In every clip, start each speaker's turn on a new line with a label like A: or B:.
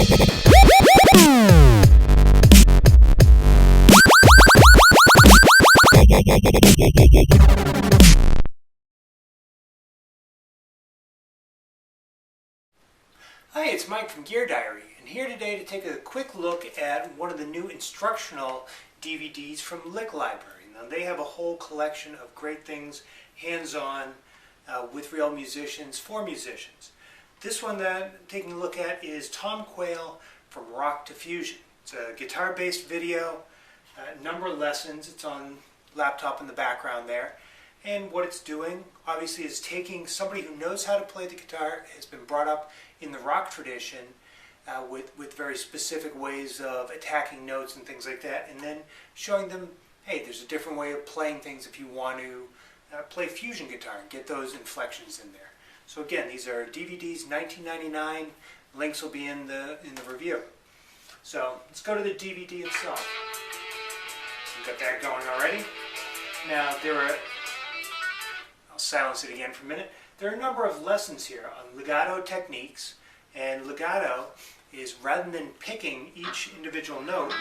A: Hi, it's Mike from Gear Diary, and here today to take a quick look at one of the new instructional DVDs from Lick Library. Now, they have a whole collection of great things, hands-on, with real musicians, for musicians. This one that I'm taking a look at is Tom Quayle, From Rock to Fusion. It's a guitar-based video, number of lessons. It's on laptop in the background there. And what it's doing, obviously, is taking somebody who knows how to play the guitar, has been brought up in the rock tradition with very specific ways of attacking notes and things like that, and then showing them, hey, there's a different way of playing things if you want to play fusion guitar and get those inflections in there. So again, these are DVDs, $19.99. Links will be in the review. So let's go to the DVD itself. We've got that going already. Now I'll silence it again for a minute. There are a number of lessons here on legato techniques, and legato is rather than picking each individual note,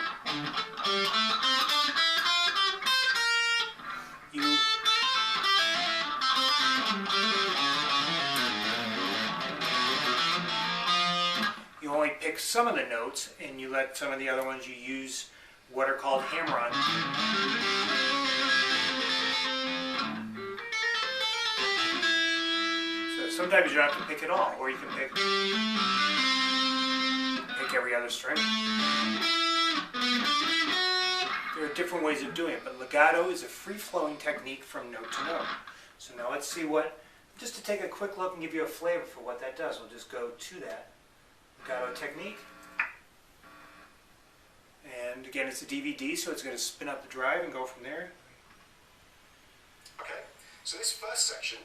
A: you only pick some of the notes and you let some of the other ones you use what are called hammer-on. Sometimes you don't have to pick it all, or you can pick every other string. There are different ways of doing it, but legato is a free-flowing technique from note to note. So now let's see just to take a quick look and give you a flavor for what that does, we'll just go to that legato technique. And again, it's a DVD, so it's going to spin up the drive and go from there.
B: Okay, so this first section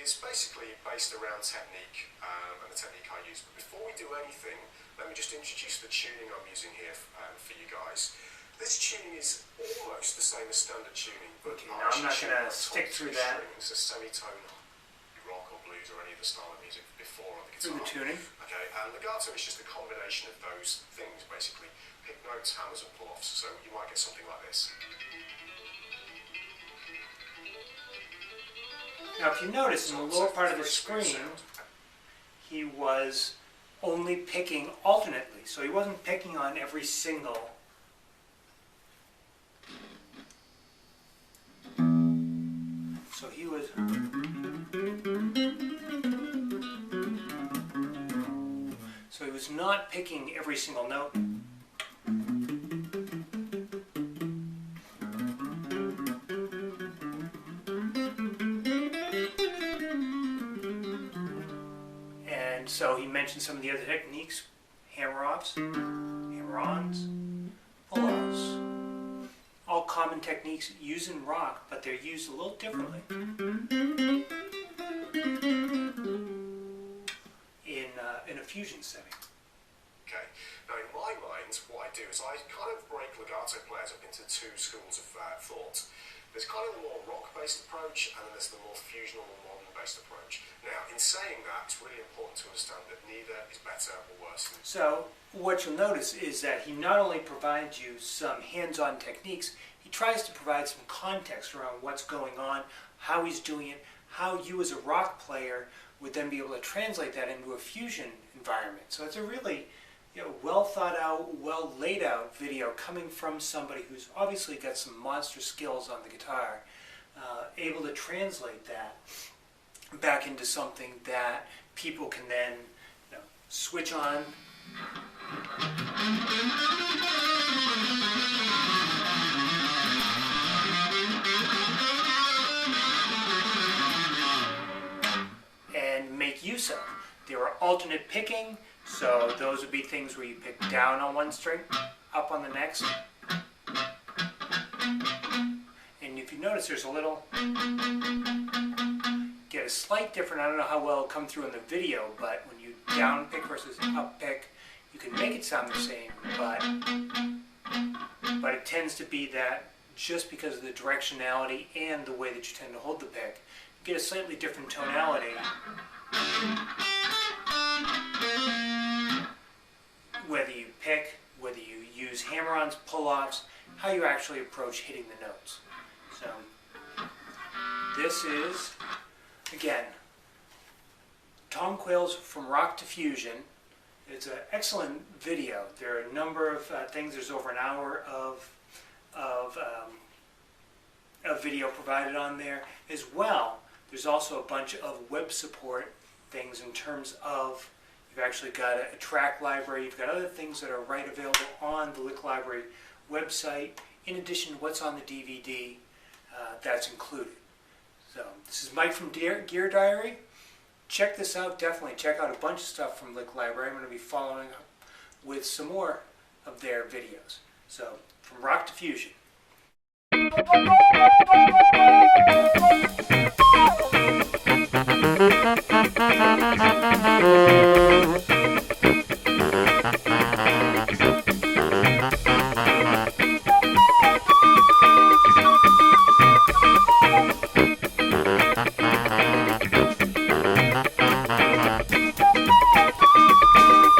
B: is basically based around technique and the technique I use. But before we do anything, let me just introduce the tuning I'm using here for you guys. This tuning is almost the same as standard tuning, but
A: okay, now I'm not going to stick through that.
B: It's a semitone rock or blues or any other style of music before on the guitar.
A: Through the tuning.
B: Okay, and legato is just a combination of those things, basically. Pick notes, hammers and pull-offs, so you might get something like this.
A: Now if you notice in the lower part of the screen, he was only picking alternately, so he wasn't picking on every single. So he was. So he was not picking every single note. So he mentioned some of the other techniques, hammer-offs, hammer-ons, pull-offs. All common techniques used in rock, but they're used a little differently in a fusion setting.
B: Okay, now in my mind, what I do is I kind of break legato players up into two schools of thought. There's kind of the more rock-based approach, and then there's the more fusional or modern-based approach. Now, in saying that, it's really important to understand that neither is better or worse than.
A: So, what you'll notice is that he not only provides you some hands-on techniques, he tries to provide some context around what's going on, how he's doing it, how you as a rock player would then be able to translate that into a fusion environment. So it's a really well thought out, well laid out video coming from somebody who's obviously got some monster skills on the guitar, able to translate that back into something that people can then switch on. And make use of. There are alternate picking. So those would be things where you pick down on one string, up on the next. And if you notice there's a little, get a slight different, I don't know how well it'll come through in the video, but when you down pick versus up pick, you can make it sound the same, but it tends to be that just because of the directionality and the way that you tend to hold the pick, you get a slightly different tonality with roll-offs, how you actually approach hitting the notes. So this is, again, Tom Quayle's From Rock to Fusion. It's an excellent video. There are a number of things. There's over an hour of video provided on there. As well, there's also a bunch of web support things in terms of, you've actually got a track library, you've got other things that are right available on the Lick Library website, in addition to what's on the DVD that's included. So this is Mike from Gear Diary. Check this out, definitely. Check out a bunch of stuff from Lick Library. I'm going to be following up with some more of their videos. So, From Rock to Fusion.